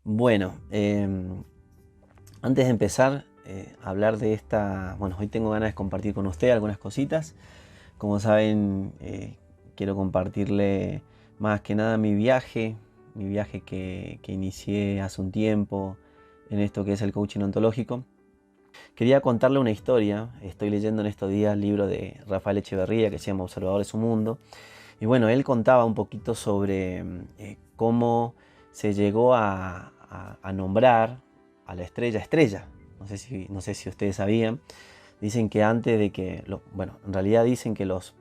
Bueno, antes de empezar a hablar de esta, bueno, hoy tengo ganas de compartir con usted algunas cositas. Como saben, quiero compartirle más que nada mi viaje que inicié hace un tiempo en esto que es el coaching ontológico. Quería contarle una historia. Estoy leyendo en estos días el libro de Rafael Echeverría que se llama Observador de su Mundo. Y bueno, él contaba un poquito sobre cómo se llegó a nombrar a la estrella Estrella. No sé si ustedes sabían. Dicen que antes de que, bueno, en realidad dicen que los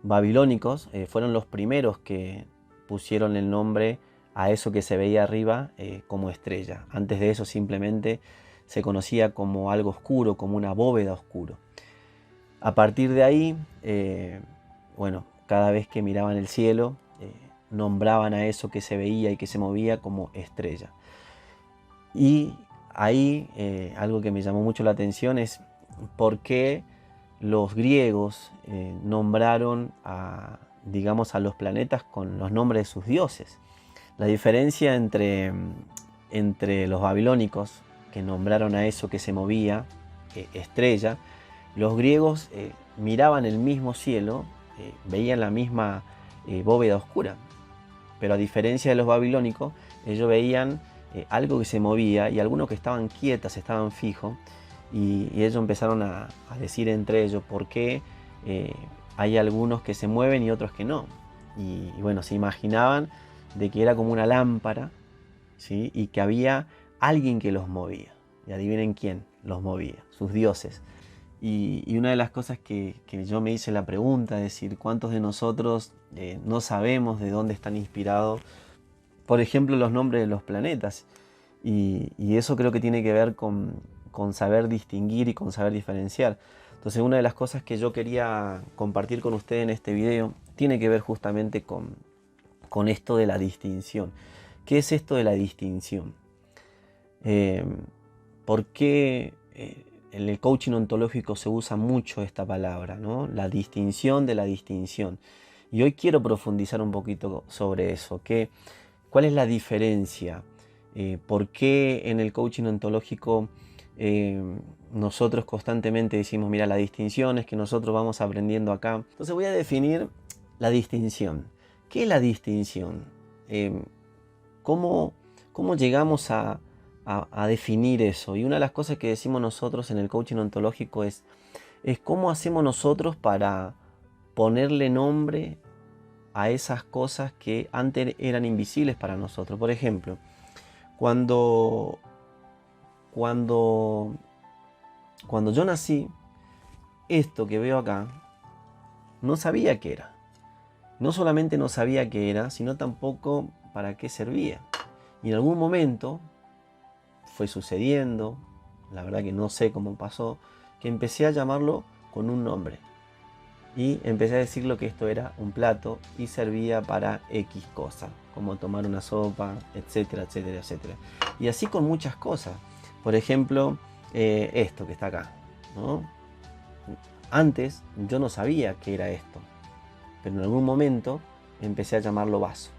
babilónicos fueron los primeros que pusieron el nombre a eso que se veía arriba como estrella. Antes de eso simplemente se conocía como algo oscuro, como una bóveda oscuro. A partir de ahí, bueno, cada vez que miraban el cielo, nombraban a eso que se veía y que se movía como estrella. Y ahí algo que me llamó mucho la atención es por qué los griegos nombraron digamos, a los planetas con los nombres de sus dioses. La diferencia entre los babilónicos, que nombraron a eso que se movía estrella, los griegos miraban el mismo cielo, veían la misma bóveda oscura, pero a diferencia de los babilónicos, ellos veían algo que se movía y algunos que estaban quietas, estaban fijos, y ellos empezaron a decir entre ellos por qué hay algunos que se mueven y otros que no. Y bueno, se imaginaban de que era como una lámpara, ¿sí? Y que había alguien que los movía. Y adivinen quién los movía, sus dioses. Y una de las cosas que yo me hice la pregunta, es decir, ¿cuántos de nosotros no sabemos de dónde están inspirados, por ejemplo, los nombres de los planetas? Y eso creo que tiene que ver con saber distinguir y con saber diferenciar. Entonces, una de las cosas que yo quería compartir con ustedes en este video tiene que ver justamente con esto de la distinción. ¿Qué es esto de la distinción? ¿Por qué en el coaching ontológico se usa mucho esta palabra, ¿no? La distinción de la distinción. Y hoy quiero profundizar un poquito sobre eso. ¿Cuál es la diferencia? ¿Por qué en el coaching ontológico nosotros constantemente decimos, mira, la distinción es que nosotros vamos aprendiendo acá? Entonces voy a definir la distinción. ¿Qué es la distinción? ¿Cómo llegamos a definir eso? Y una de las cosas que decimos nosotros en el coaching ontológico es cómo hacemos nosotros para ponerle nombre a esas cosas que antes eran invisibles para nosotros. Por ejemplo, cuando yo nací, esto que veo acá, no sabía qué era. No solamente no sabía qué era, sino tampoco para qué servía. Y en algún momento fue sucediendo, la verdad que no sé cómo pasó, que empecé a llamarlo con un nombre. Y empecé a decirlo que esto era un plato y servía para X cosa, como tomar una sopa, etcétera, etcétera, etcétera. Y así con muchas cosas. Por ejemplo, esto que está acá, ¿no? Antes yo no sabía qué era esto, pero en algún momento empecé a llamarlo vaso.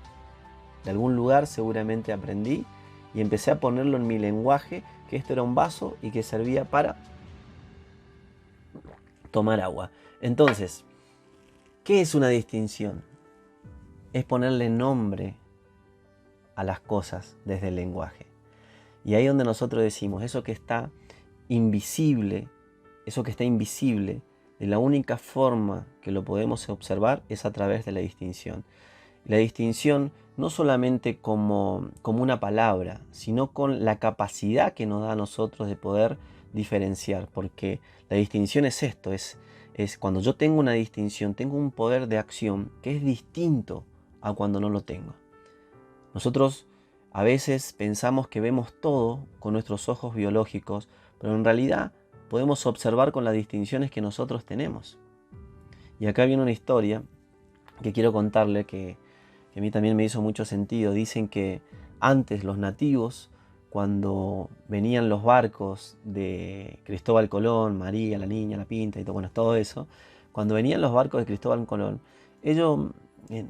De algún lugar seguramente aprendí y empecé a ponerlo en mi lenguaje que esto era un vaso y que servía para tomar agua. Entonces, ¿qué es una distinción? Es ponerle nombre a las cosas desde el lenguaje. Y ahí es donde nosotros decimos, eso que está invisible, de la única forma que lo podemos observar es a través de la distinción. La distinción no solamente como una palabra, sino con la capacidad que nos da a nosotros de poder diferenciar, porque la distinción es esto, es cuando yo tengo una distinción, tengo un poder de acción que es distinto a cuando no lo tengo. Nosotros a veces pensamos que vemos todo con nuestros ojos biológicos, pero en realidad podemos observar con las distinciones que nosotros tenemos. Y acá viene una historia que quiero contarle que a mí también me hizo mucho sentido. Dicen que antes los nativos, cuando venían los barcos de Cristóbal Colón, María, la Niña, la Pinta y todo, bueno, todo eso, cuando venían los barcos de Cristóbal Colón, ellos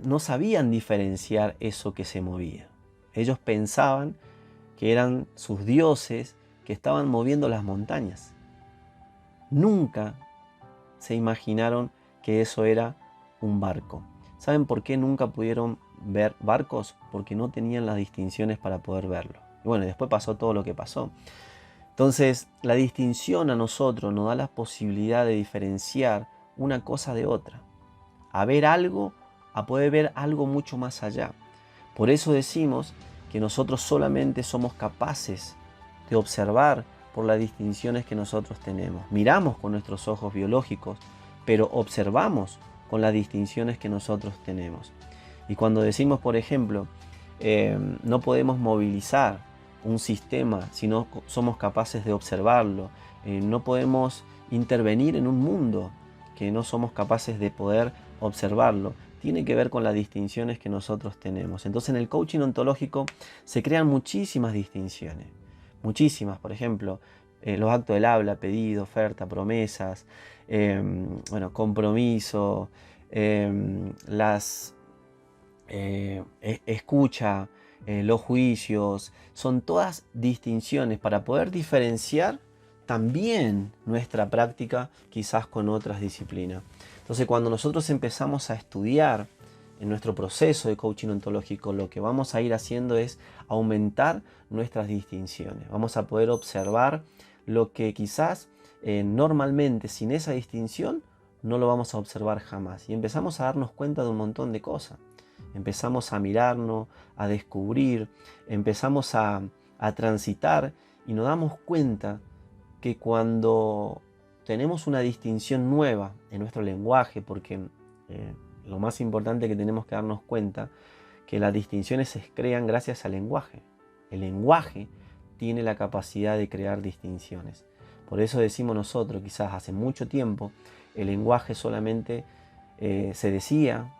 no sabían diferenciar eso que se movía. Ellos pensaban que eran sus dioses que estaban moviendo las montañas. Nunca se imaginaron que eso era un barco. ¿Saben por qué nunca pudieron ver barcos? Porque no tenían las distinciones para poder verlo. Y bueno, después pasó todo lo que pasó. Entonces, la distinción a nosotros nos da la posibilidad de diferenciar una cosa de otra. A ver algo, a poder ver algo mucho más allá. Por eso decimos que nosotros solamente somos capaces de observar por las distinciones que nosotros tenemos. Miramos con nuestros ojos biológicos, pero observamos con las distinciones que nosotros tenemos. Y cuando decimos, por ejemplo, no podemos movilizar un sistema si no somos capaces de observarlo, no podemos intervenir en un mundo que no somos capaces de poder observarlo, tiene que ver con las distinciones que nosotros tenemos. Entonces en el coaching ontológico se crean muchísimas distinciones, muchísimas. Por ejemplo, los actos del habla, pedido, oferta, promesas, compromiso, escucha, los juicios, son todas distinciones para poder diferenciar también nuestra práctica quizás con otras disciplinas. Entonces cuando nosotros empezamos a estudiar en nuestro proceso de coaching ontológico, lo que vamos a ir haciendo es aumentar nuestras distinciones. Vamos a poder observar lo que quizás normalmente sin esa distinción no lo vamos a observar jamás. Y empezamos a darnos cuenta de un montón de cosas. Empezamos a mirarnos, a descubrir, empezamos a transitar y nos damos cuenta que cuando tenemos una distinción nueva en nuestro lenguaje, porque lo más importante que tenemos que darnos cuenta, que las distinciones se crean gracias al lenguaje. El lenguaje tiene la capacidad de crear distinciones. Por eso decimos nosotros, quizás hace mucho tiempo, el lenguaje solamente se decía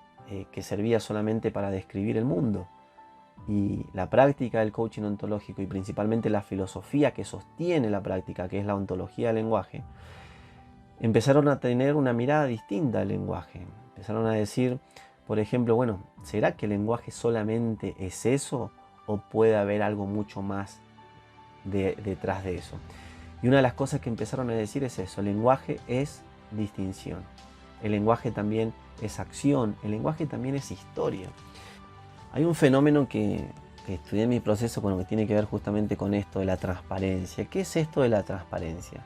que servía solamente para describir el mundo. Y la práctica del coaching ontológico y principalmente la filosofía que sostiene la práctica, que es la ontología del lenguaje, empezaron a tener una mirada distinta al lenguaje. Empezaron a decir, por ejemplo, bueno, ¿será que el lenguaje solamente es eso o puede haber algo mucho más detrás de eso? Y una de las cosas que empezaron a decir es eso, el lenguaje es distinción. El lenguaje también es acción, el lenguaje también es historia. Hay un fenómeno que estudié en mi proceso, bueno, que tiene que ver justamente con esto de la transparencia. ¿Qué es esto de la transparencia?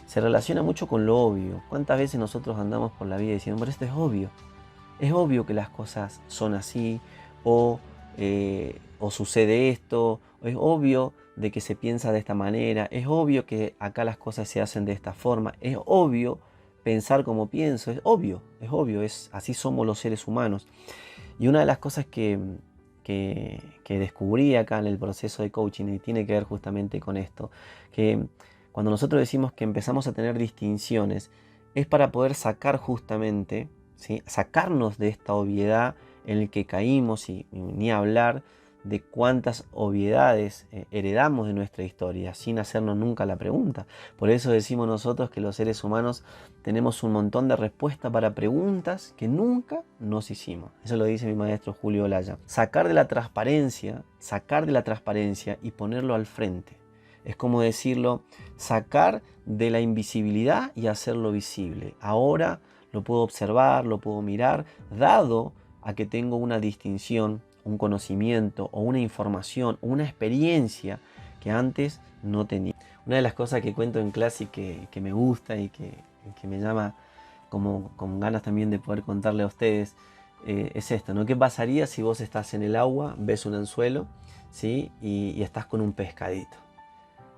Se relaciona mucho con lo obvio. ¿Cuántas veces nosotros andamos por la vida diciendo, pero esto es obvio? Es obvio que las cosas son así, o sucede esto, o es obvio de que se piensa de esta manera, es obvio que acá las cosas se hacen de esta forma, es obvio pensar como pienso, es obvio, así somos los seres humanos. Y una de las cosas que descubrí acá en el proceso de coaching, y tiene que ver justamente con esto, que cuando nosotros decimos que empezamos a tener distinciones, es para poder sacar justamente, ¿sí?, sacarnos de esta obviedad en la que caímos, y ni hablar de cuántas obviedades heredamos de nuestra historia sin hacernos nunca la pregunta. Por eso decimos nosotros que los seres humanos tenemos un montón de respuestas para preguntas que nunca nos hicimos. Eso lo dice mi maestro Julio Olaya. Sacar de la transparencia y ponerlo al frente. Es como decirlo, sacar de la invisibilidad y hacerlo visible. Ahora lo puedo observar, lo puedo mirar, dado a que tengo una distinción, un conocimiento o una información o una experiencia que antes no tenía. Una de las cosas que cuento en clase y que me gusta y que me llama como con ganas también de poder contarle a ustedes es esto, ¿no? ¿Qué pasaría si vos estás en el agua, ves un anzuelo, ¿sí?, y estás con un pescadito?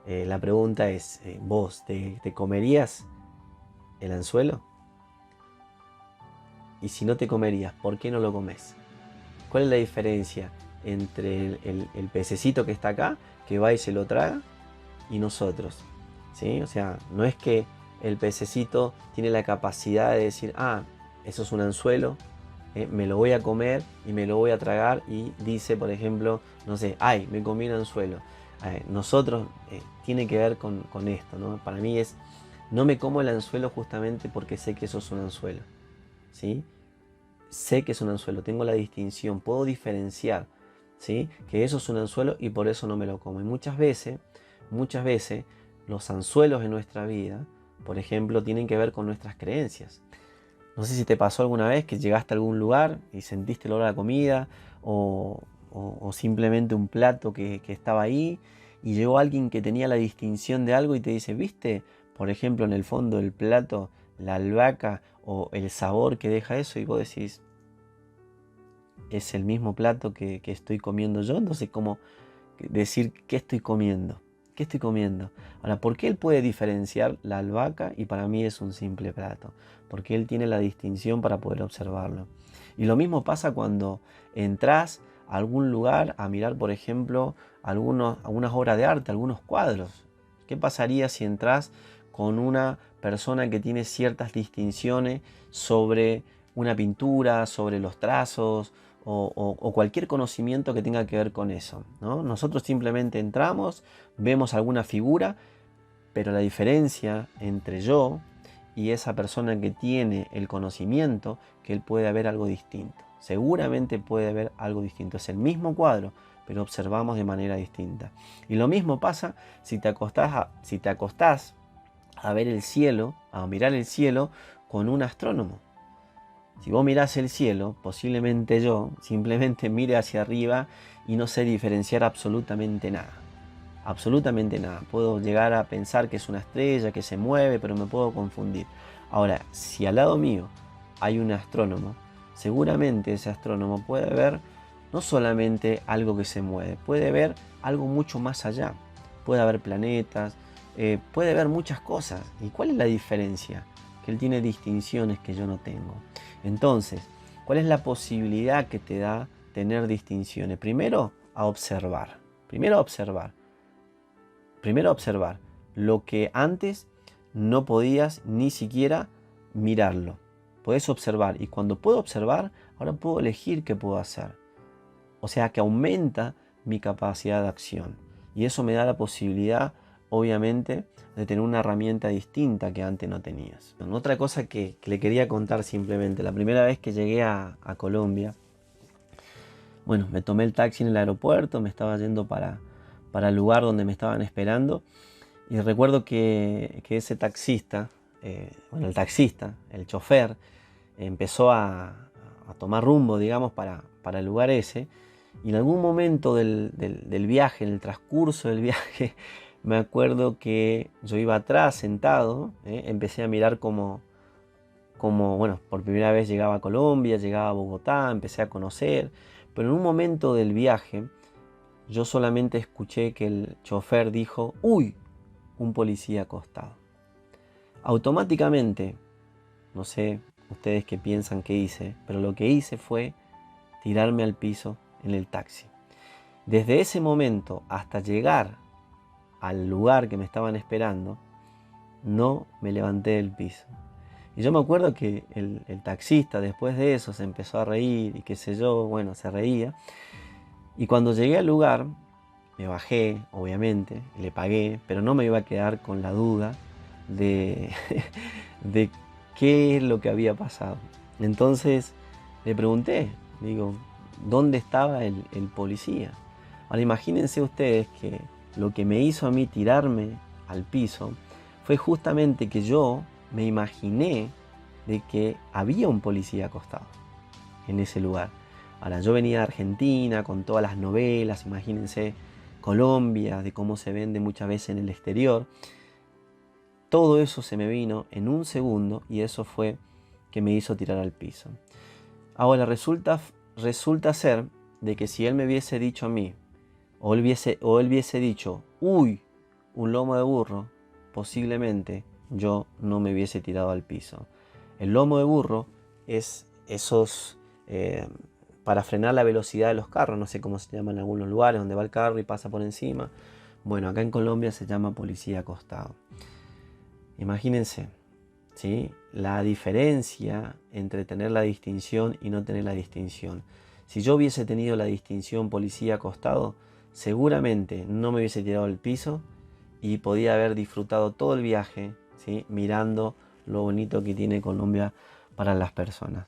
La pregunta es, ¿vos te comerías el anzuelo? Y si no te comerías, ¿por qué no lo comes? ¿Cuál es la diferencia entre el pececito que está acá, que va y se lo traga, y nosotros? ¿Sí? O sea, no es que el pececito tiene la capacidad de decir, eso es un anzuelo, me lo voy a comer y me lo voy a tragar, y dice, por ejemplo, no sé, ¡ay, me comí un anzuelo! Nosotros tiene que ver con esto, ¿no? Para mí es, no me como el anzuelo justamente porque sé que eso es un anzuelo, ¿sí? Sé que es un anzuelo, tengo la distinción, puedo diferenciar, ¿sí? Que eso es un anzuelo y por eso no me lo como. Y muchas veces los anzuelos en nuestra vida, por ejemplo, tienen que ver con nuestras creencias. No sé si te pasó alguna vez que llegaste a algún lugar y sentiste el olor a la comida o simplemente un plato que estaba ahí y llegó alguien que tenía la distinción de algo y te dice, ¿viste? Por ejemplo, en el fondo del plato, la albahaca o el sabor que deja eso y vos decís, es el mismo plato que estoy comiendo yo, entonces como decir qué estoy comiendo, qué estoy comiendo. Ahora, ¿por qué él puede diferenciar la albahaca y para mí es un simple plato? Porque él tiene la distinción para poder observarlo. Y lo mismo pasa cuando entras a algún lugar a mirar, por ejemplo, algunas obras de arte, algunos cuadros. ¿Qué pasaría si entras con una persona que tiene ciertas distinciones sobre una pintura, sobre los trazos, o cualquier conocimiento que tenga que ver con eso, ¿no? Nosotros simplemente entramos, vemos alguna figura, pero la diferencia entre yo y esa persona que tiene el conocimiento, que él puede haber algo distinto. Seguramente puede haber algo distinto. Es el mismo cuadro, pero observamos de manera distinta. Y lo mismo pasa si te acostás a ver el cielo, a mirar el cielo con un astrónomo. Si vos mirás el cielo, posiblemente yo simplemente mire hacia arriba y no sé diferenciar absolutamente nada. Absolutamente nada. Puedo llegar a pensar que es una estrella, que se mueve, pero me puedo confundir. Ahora, si al lado mío hay un astrónomo, seguramente ese astrónomo puede ver no solamente algo que se mueve, puede ver algo mucho más allá. Puede haber planetas, puede ver muchas cosas. ¿Y cuál es la diferencia? Que él tiene distinciones que yo no tengo. Entonces, ¿cuál es la posibilidad que te da tener distinciones? Primero, a observar. Primero, observar. Primero, observar lo que antes no podías ni siquiera mirarlo. Puedes observar y cuando puedo observar, ahora puedo elegir qué puedo hacer. O sea que aumenta mi capacidad de acción. Y eso me da la posibilidad, obviamente, de tener una herramienta distinta que antes no tenías. Otra cosa que le quería contar simplemente, la primera vez que llegué a Colombia, bueno, me tomé el taxi en el aeropuerto, me estaba yendo para el lugar donde me estaban esperando y recuerdo que ese taxista, el taxista, el chofer, empezó a tomar rumbo, digamos, para el lugar ese. Y en algún momento del viaje, en el transcurso del viaje, me acuerdo que yo iba atrás sentado, empecé a mirar como, bueno, por primera vez llegaba a Colombia, llegaba a Bogotá, empecé a conocer, pero en un momento del viaje yo solamente escuché que el chofer dijo, ¡uy! Un policía acostado. Automáticamente, no sé ustedes qué piensan que hice, pero lo que hice fue tirarme al piso en el taxi. Desde ese momento hasta llegar al lugar que me estaban esperando, no me levanté del piso. Y yo me acuerdo que el taxista después de eso se empezó a reír y qué sé yo, bueno, se reía. Y cuando llegué al lugar, me bajé, obviamente, le pagué, pero no me iba a quedar con la duda de, de qué es lo que había pasado. Entonces le pregunté, digo, ¿dónde estaba el policía? Ahora imagínense ustedes que lo que me hizo a mí tirarme al piso fue justamente que yo me imaginé de que había un policía acostado en ese lugar. Ahora, yo venía de Argentina con todas las novelas, imagínense Colombia, de cómo se vende muchas veces en el exterior. Todo eso se me vino en un segundo y eso fue que me hizo tirar al piso. Ahora, resulta ser de que si él me hubiese dicho a mí, o él hubiese dicho, uy, un lomo de burro, posiblemente yo no me hubiese tirado al piso. El lomo de burro es esos, para frenar la velocidad de los carros, no sé cómo se llama en algunos lugares, donde va el carro y pasa por encima. Bueno, acá en Colombia se llama policía acostado. Imagínense, ¿sí? La diferencia entre tener la distinción y no tener la distinción. Si yo hubiese tenido la distinción policía acostado, seguramente no me hubiese tirado al piso y podía haber disfrutado todo el viaje, ¿sí? Mirando lo bonito que tiene Colombia para las personas.